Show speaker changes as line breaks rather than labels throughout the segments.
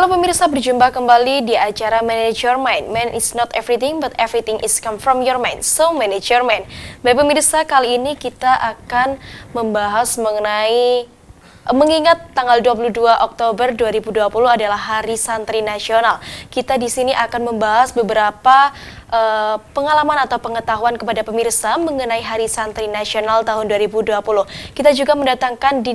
Halo pemirsa, berjumpa kembali di acara Manage Your Mind. Man is not everything, but everything is come from your mind. So manage your mind. Baik pemirsa, kali ini kita akan membahas mengingat tanggal 22 Oktober 2020 adalah Hari Santri Nasional. Kita di sini akan membahas beberapa pengalaman atau pengetahuan kepada pemirsa mengenai Hari Santri Nasional tahun 2020. Kita juga mendatangkan di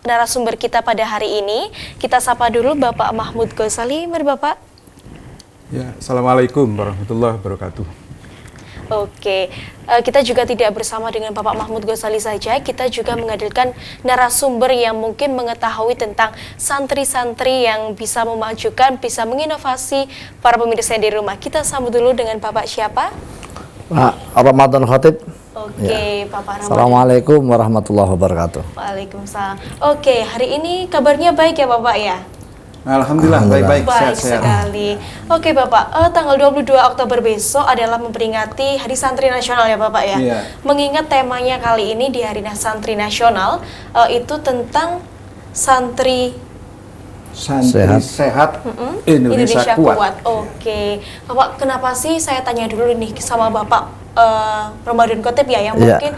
narasumber kita pada hari ini. Kita sapa dulu Bapak Mahmud Ghazali. Mari Bapak.
Ya, Assalamualaikum warahmatullahi wabarakatuh.
Oke, kita juga tidak bersama dengan Bapak Mahmud Ghazali saja, kita juga menghadirkan narasumber yang mungkin mengetahui tentang santri-santri yang bisa memajukan, bisa menginovasi para pemirsa di rumah. Kita sambut dulu dengan Bapak siapa?
Pak Ramadan Khatib.
Oke, ya. Bapak Ramadan.
Assalamualaikum warahmatullahi wabarakatuh.
Waalaikumsalam. Oke, hari ini kabarnya baik ya Bapak ya?
Alhamdulillah, baik-baik,
baik
sehat-sehat.
sekali. Oke Bapak, tanggal 22 Oktober besok adalah memperingati Hari Santri Nasional ya Bapak ya.
Iya.
Mengingat temanya kali ini di Hari Santri Nasional itu tentang santri
sehat, Indonesia kuat.
Oke, Bapak, kenapa sih saya tanya dulu nih sama Bapak Ramadan Khatib ya, yang mungkin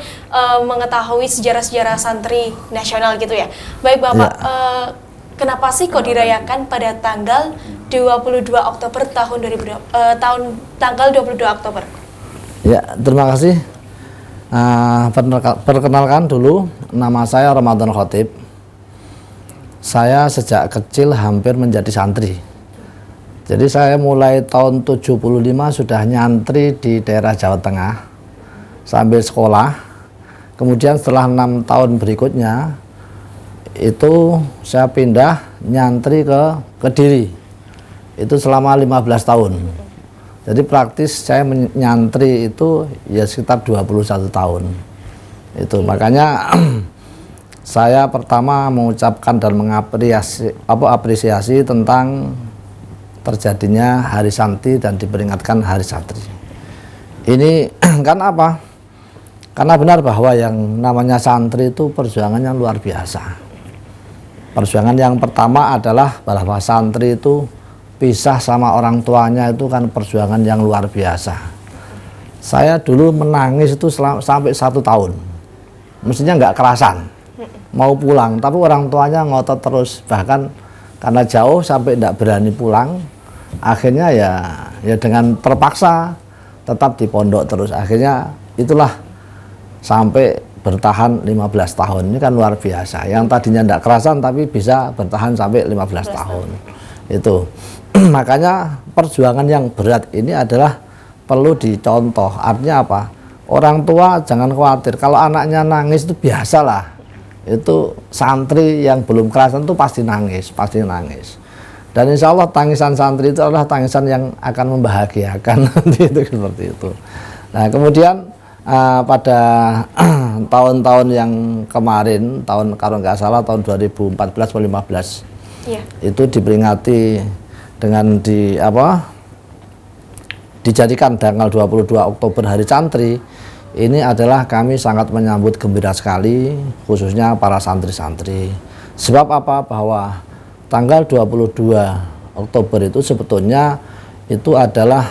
mengetahui sejarah-sejarah santri nasional gitu ya. Baik Bapak, kenapa sih kok dirayakan pada tanggal 22 Oktober tanggal 22 Oktober?
Ya, terima kasih. Perkenalkan dulu, nama saya Ramadan Khatib. Saya sejak kecil hampir menjadi santri. Jadi saya mulai tahun 75 sudah nyantri di daerah Jawa Tengah sambil sekolah. Kemudian setelah 6 tahun berikutnya itu saya pindah nyantri ke Kediri, itu selama 15 tahun. Jadi praktis saya menyantri itu ya sekitar 21 tahun itu. Makanya saya pertama mengucapkan dan apresiasi tentang terjadinya Hari Santri dan diperingatkan Hari Santri ini. Kan apa? Karena benar bahwa yang namanya santri itu perjuangannya luar biasa. Perjuangan yang pertama adalah bahwa santri itu pisah sama orang tuanya, itu kan perjuangan yang luar biasa. Saya dulu menangis itu sampai 1 tahun. Mestinya nggak kerasan, mau pulang, tapi orang tuanya ngotot terus. Bahkan karena jauh sampai nggak berani pulang. Akhirnya ya dengan terpaksa tetap di pondok terus. Akhirnya itulah sampai bertahan 15 tahun. Ini kan luar biasa. Yang tadinya tidak kerasan tapi bisa bertahan sampai 15 tahun. Itu. Makanya perjuangan yang berat ini adalah perlu dicontoh. Artinya apa? Orang tua jangan khawatir. Kalau anaknya nangis itu biasalah. Itu santri yang belum kerasan itu pasti nangis, pasti nangis. Dan insya Allah tangisan santri itu adalah tangisan yang akan membahagiakan. Itu seperti itu. Nah, kemudian pada tahun-tahun yang kemarin, kalau nggak salah tahun 2014 atau 2015, itu diperingati dengan dijadikan tanggal 22 Oktober Hari Santri. Ini adalah kami sangat menyambut gembira sekali, khususnya para santri-santri. Sebab apa? Bahwa tanggal 22 Oktober itu sebetulnya itu adalah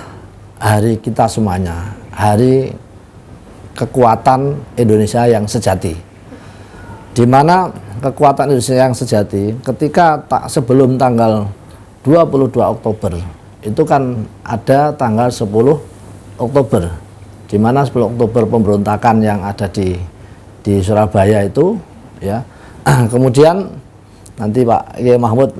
hari kita semuanya, hari kekuatan Indonesia yang sejati. Di mana kekuatan Indonesia yang sejati ketika sebelum tanggal 22 Oktober itu kan ada tanggal 10 Oktober, di mana 10 Oktober pemberontakan yang ada di Surabaya itu ya. Kemudian nanti Pak Kiai Mahmud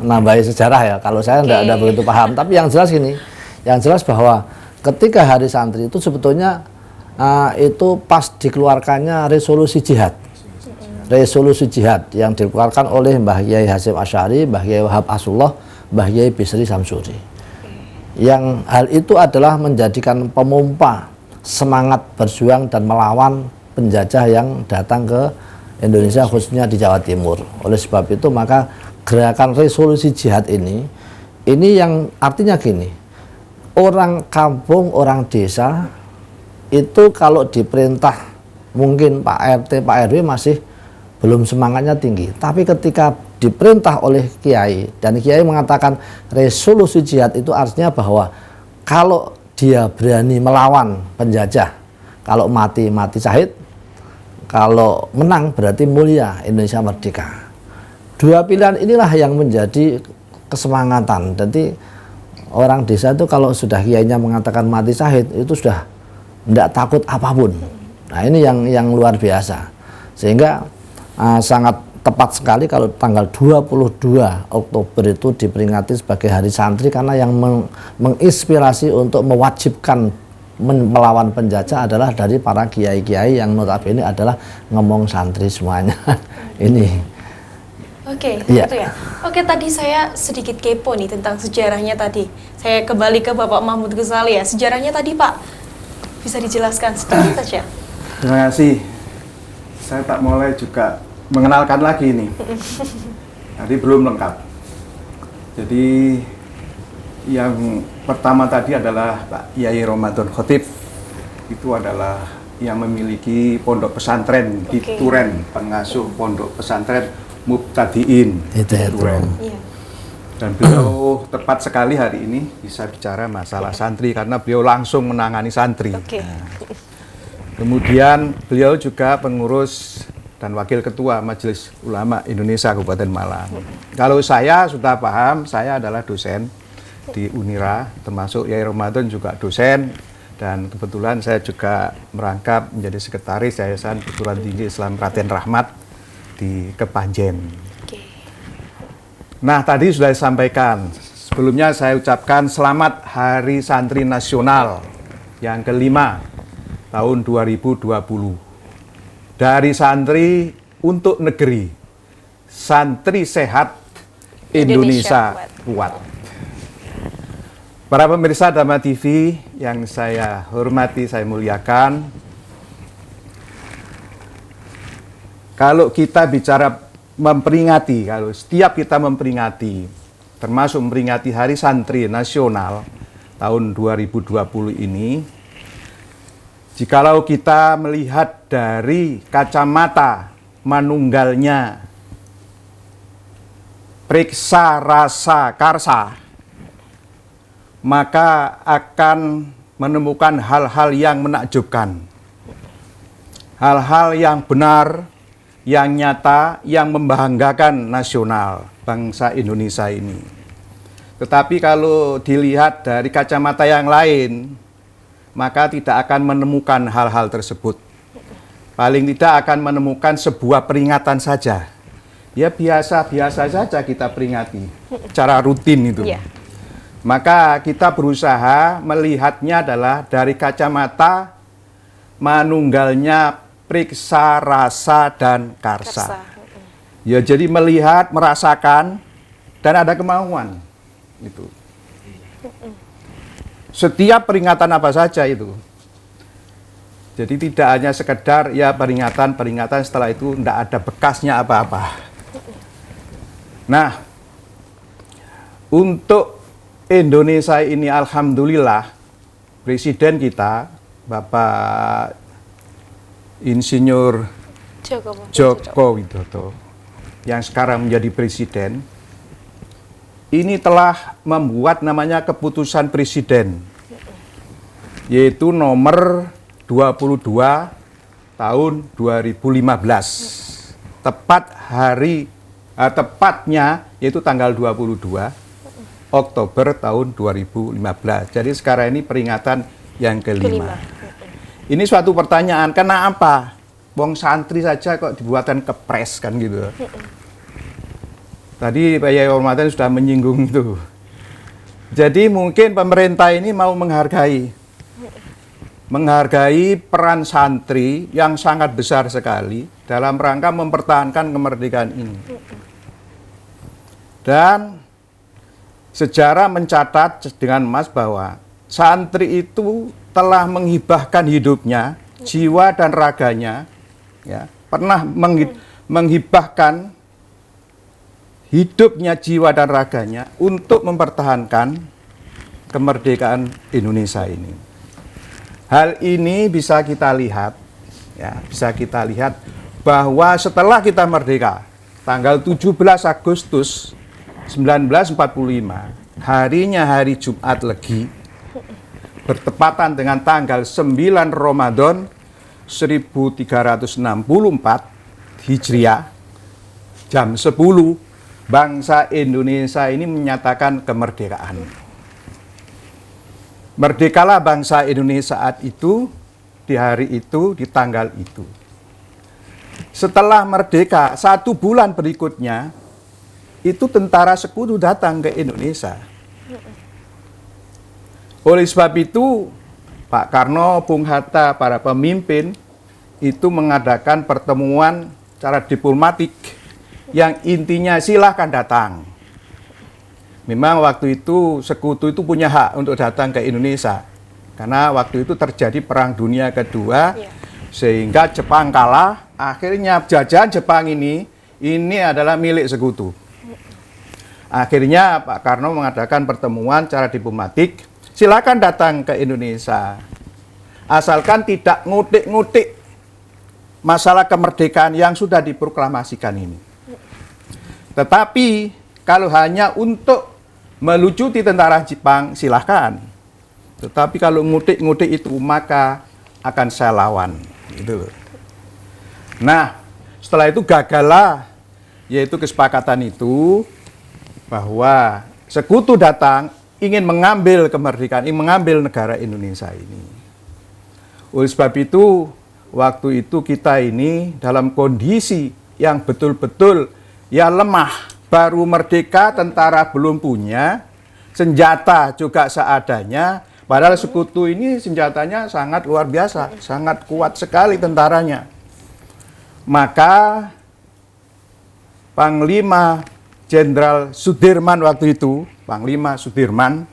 nambahi sejarah ya, kalau saya tidak ada begitu paham, tapi yang jelas ini, yang jelas bahwa ketika Hari Santri itu sebetulnya itu pas dikeluarkannya resolusi jihad yang dikeluarkan oleh Mbah Kiai Hasyim Asy'ari, Mbah Kiai Wahab Asullah, Mbah Kiai Bisri Samsuri. Yang hal itu adalah menjadikan pemompa semangat berjuang dan melawan penjajah yang datang ke Indonesia, khususnya di Jawa Timur. Oleh sebab itu maka gerakan resolusi jihad ini yang artinya gini, orang kampung, orang desa itu kalau diperintah, mungkin Pak RT, Pak RW masih belum semangatnya tinggi. Tapi ketika diperintah oleh kiai dan kiai mengatakan resolusi jihad, itu artinya bahwa kalau dia berani melawan penjajah, kalau mati syahid, kalau menang berarti mulia, Indonesia merdeka. Dua pilihan inilah yang menjadi kesemangatan. Jadi orang desa itu kalau sudah kiainya mengatakan mati syahid, itu sudah tidak takut apapun. Nah, ini yang luar biasa. Sehingga sangat tepat sekali kalau tanggal 22 Oktober itu diperingati sebagai Hari Santri, karena yang menginspirasi untuk mewajibkan melawan penjajah adalah dari para kiai-kiai yang notabene adalah ngomong santri semuanya. Ini.
Oke,
Iya.
gitu ya. Oke, tadi saya sedikit kepo nih tentang sejarahnya tadi. Saya kembali ke Bapak Mahmud Ghazali ya. Sejarahnya tadi Pak, bisa dijelaskan sedikit saja?
Terima kasih. Saya tak mulai juga mengenalkan lagi ini. Tadi belum lengkap. Jadi yang pertama tadi adalah Pak Yai Ramadan Khatib. Itu adalah yang memiliki pondok pesantren di Turen, pengasuh pondok pesantren Mubtadiin
Itu ya,
Turen.
Iya.
Dan beliau tepat sekali hari ini bisa bicara masalah santri karena beliau langsung menangani santri.
Oke.
Kemudian beliau juga pengurus dan wakil ketua Majelis Ulama Indonesia Kabupaten Malang. Kalau saya sudah paham, saya adalah dosen di Unira, termasuk Yai Ramadan juga dosen, dan kebetulan saya juga merangkap menjadi sekretaris Yayasan Perguruan Tinggi Islam Raden Rahmat di Kepanjen.
Oke.
Nah, tadi sudah disampaikan. Sebelumnya saya ucapkan selamat Hari Santri Nasional yang kelima tahun 2020. Dari santri untuk negeri, santri sehat, Indonesia kuat. Para pemirsa Dhamma TV yang saya hormati, saya muliakan, kalau kita bicara memperingati, kalau setiap kita memperingati, termasuk memperingati Hari Santri Nasional tahun 2020 ini, jikalau kita melihat dari kacamata manunggalnya priksa rasa karsa, maka akan menemukan hal-hal yang menakjubkan, hal-hal yang benar, yang nyata, yang membanggakan nasional bangsa Indonesia ini. Tetapi kalau dilihat dari kacamata yang lain, maka tidak akan menemukan hal-hal tersebut. Paling tidak akan menemukan sebuah peringatan saja. Ya biasa-biasa saja kita peringati, secara rutin itu.
Iya.
Maka kita berusaha melihatnya adalah dari kacamata manunggalnya priksa, rasa, dan karsa. Ya jadi melihat, merasakan, dan ada kemauan. Itu. Setiap peringatan apa saja itu. Jadi tidak hanya sekedar ya peringatan setelah itu tidak ada bekasnya apa-apa. Nah, untuk Indonesia ini alhamdulillah Presiden kita Bapak Insinyur Joko Widodo yang sekarang menjadi presiden ini telah membuat namanya keputusan presiden, yaitu nomor 22 tahun 2015. Tepatnya yaitu tanggal 22 Oktober tahun 2015. Jadi sekarang ini peringatan yang kelima. Ini suatu pertanyaan, kenapa? Wong santri saja kok dibuatkan kepres kan gitu. Tadi Pak Yai Ramadan sudah menyinggung itu. Jadi mungkin pemerintah ini mau menghargai peran santri yang sangat besar sekali dalam rangka mempertahankan kemerdekaan ini. Dan sejarah mencatat dengan emas bahwa santri itu telah menghibahkan hidupnya, jiwa dan raganya, ya, pernah menghibahkan hidupnya, jiwa dan raganya untuk mempertahankan kemerdekaan Indonesia ini. Hal ini bisa kita lihat, ya, bisa kita lihat bahwa setelah kita merdeka, tanggal 17 Agustus 1945, harinya hari Jumat Legi, bertepatan dengan tanggal 9 Ramadan 1364 Hijriah, jam 10, bangsa Indonesia ini menyatakan kemerdekaan. Merdekalah bangsa Indonesia saat itu, di hari itu, di tanggal itu. Setelah merdeka, 1 bulan berikutnya, itu tentara sekutu datang ke Indonesia. Oleh sebab itu, Pak Karno, Bung Hatta, para pemimpin, itu mengadakan pertemuan secara diplomatik yang intinya silahkan datang. Memang waktu itu sekutu itu punya hak untuk datang ke Indonesia. Karena waktu itu terjadi Perang Dunia Kedua, sehingga Jepang kalah, akhirnya jajahan Jepang ini adalah milik sekutu. Akhirnya Pak Karno mengadakan pertemuan secara diplomatik, silakan datang ke Indonesia. Asalkan tidak ngutik-ngutik masalah kemerdekaan yang sudah diproklamasikan ini. Tetapi kalau hanya untuk melucuti tentara Jepang, silahkan. Tetapi kalau ngutik-ngutik itu, maka akan saya lawan. Gitu. Nah, setelah itu gagallah, yaitu kesepakatan itu, bahwa sekutu datang ingin mengambil kemerdekaan, ingin mengambil negara Indonesia ini. Oleh sebab itu, waktu itu kita ini dalam kondisi yang betul-betul ya lemah, baru merdeka, tentara belum punya, senjata juga seadanya, padahal sekutu ini senjatanya sangat luar biasa, sangat kuat sekali tentaranya. Maka Panglima Jenderal Sudirman waktu itu, Panglima Sudirman,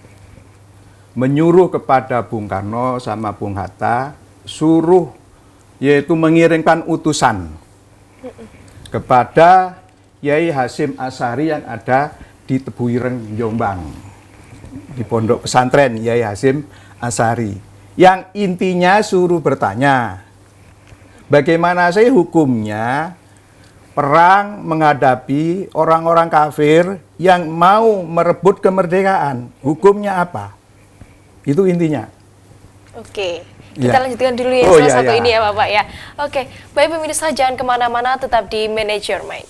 menyuruh kepada Bung Karno sama Bung Hatta, suruh yaitu mengirimkan utusan kepada Yai Hasyim Asy'ari yang ada di Tebuireng, Jombang, di pondok pesantren Yai Hasyim Asy'ari, yang intinya suruh bertanya, bagaimana sih hukumnya perang menghadapi orang-orang kafir yang mau merebut kemerdekaan, hukumnya apa? Itu intinya.
Oke. Kita lanjutkan dulu ya, salah satu ini ya Bapak ya. Oke, baik pemirsa, jangan kemana-mana, tetap di Manage Your Mind.